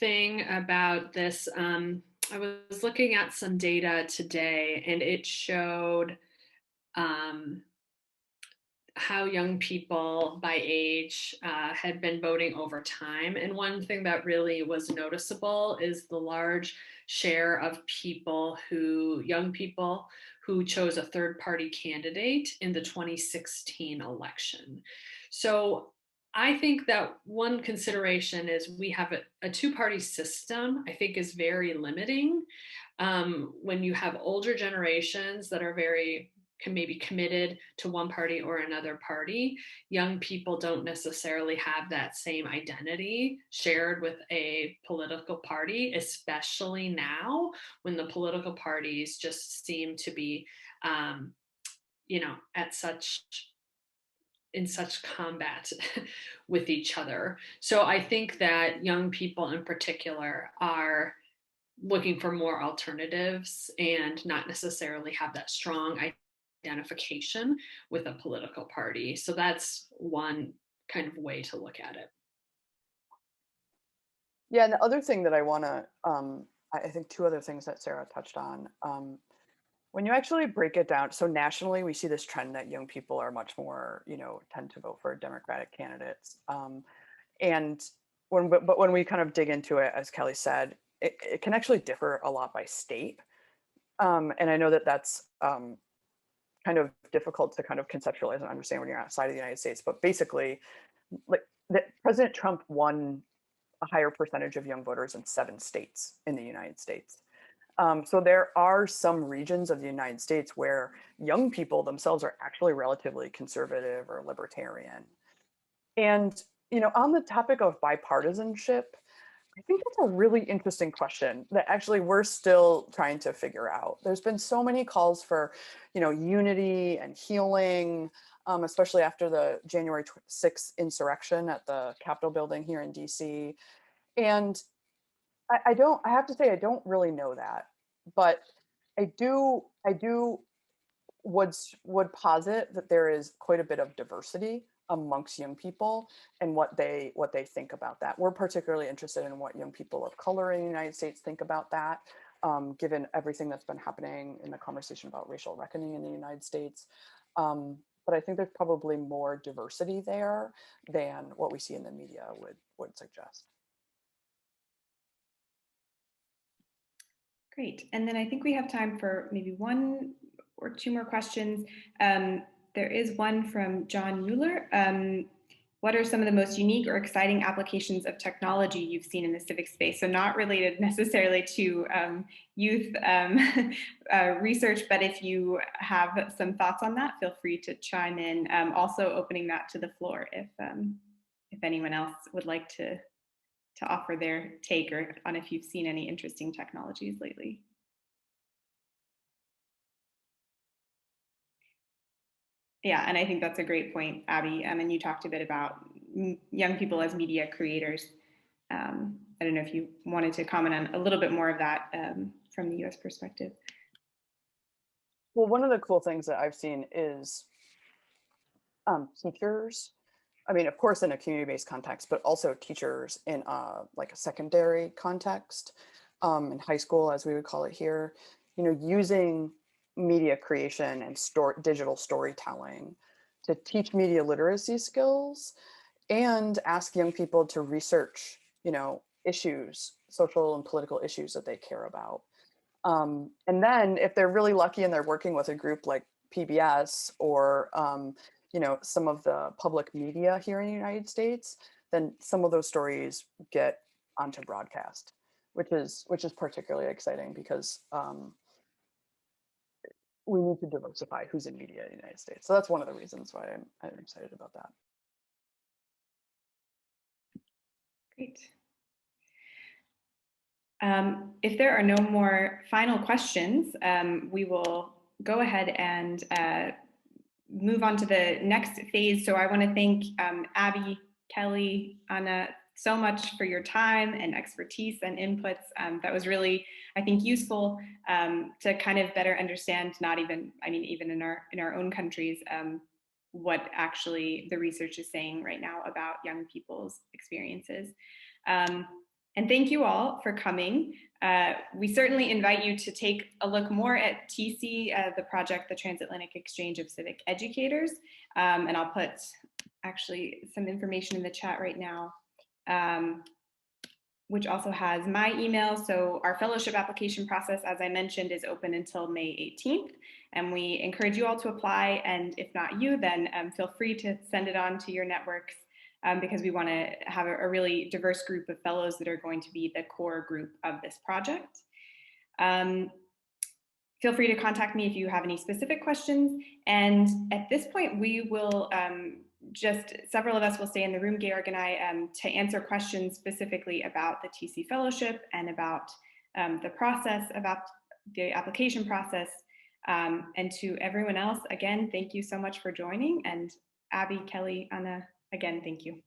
thing about this. I was looking at some data today, and it showed how young people by age had been voting over time. And one thing that really was noticeable is the large share of young people who chose a third party candidate in the 2016 election. So I think that one consideration is we have a two-party system, I think is very limiting. When you have older generations that are can maybe committed to one party or another party, young people don't necessarily have that same identity shared with a political party, especially now when the political parties just seem to be, in such combat with each other. So I think that young people in particular are looking for more alternatives and not necessarily have that strong identification with a political party. So that's one kind of way to look at it. Yeah, and the other thing that I want to, I think two other things that Sarah touched on. When you actually break it down, so nationally, we see this trend that young people are much more, tend to vote for Democratic candidates. And when we kind of dig into it, as Kelly said, it can actually differ a lot by state. And I know that that's kind of difficult to kind of conceptualize and understand when you're outside of the United States. But basically, like President Trump won a higher percentage of young voters in 7 states in the United States. So there are some regions of the United States where young people themselves are actually relatively conservative or libertarian. And, on the topic of bipartisanship, I think that's a really interesting question that actually we're still trying to figure out. There's been so many calls for, unity and healing, especially after the January 6th insurrection at the Capitol building here in DC. And I have to say, I don't really know that, but I would posit that there is quite a bit of diversity amongst young people and what they think about that. We're particularly interested in what young people of color in the United States think about that, given everything that's been happening in the conversation about racial reckoning in the United States. But I think there's probably more diversity there than what we see in the media would suggest. Great, and then I think we have time for maybe 1 or 2 more questions. There is one from John Mueller. What are some of the most unique or exciting applications of technology you've seen in the civic space? So not related necessarily to youth research, but if you have some thoughts on that, feel free to chime in. Also opening that to the floor if anyone else would like to offer their take or on if you've seen any interesting technologies lately. Yeah, and I think that's a great point, Abby. And you talked a bit about young people as media creators. I don't know if you wanted to comment on a little bit more of that from the US perspective. Well, one of the cool things that I've seen is teachers. I mean, of course, in a community-based context, but also teachers in like a secondary context, in high school, as we would call it here, you know, using media creation and digital storytelling to teach media literacy skills and ask young people to research, you know, issues, social and political issues that they care about. And then if they're really lucky and they're working with a group like PBS or, you know, some of the public media here in the United States, then some of those stories get onto broadcast, which is particularly exciting because we need to diversify who's in media in the United States. So that's one of the reasons why I'm excited about that. Great. If there are no more final questions, we will go ahead and move on to the next phase. So I want to thank Abby, Kelly, Anna, so much for your time and expertise and inputs. That was really, I think, useful to kind of better understand, even in our own countries, what actually the research is saying right now about young people's experiences. And thank you all for coming. We certainly invite you to take a look more at TECE, the project, the Transatlantic Exchange of Civic Educators. And I'll put actually some information in the chat right now, which also has my email. So our fellowship application process, as I mentioned, is open until May 18th. And we encourage you all to apply. And if not you, then feel free to send it on to your networks. Because we want to have a really diverse group of fellows that are going to be the core group of this project. Feel free to contact me if you have any specific questions. And at this point, we will several of us will stay in the room, Georg and I, to answer questions specifically about the TECE Fellowship and about the process, about the application process. And to everyone else, again, thank you so much for joining. And Abby, Kelly, Anna, again, thank you.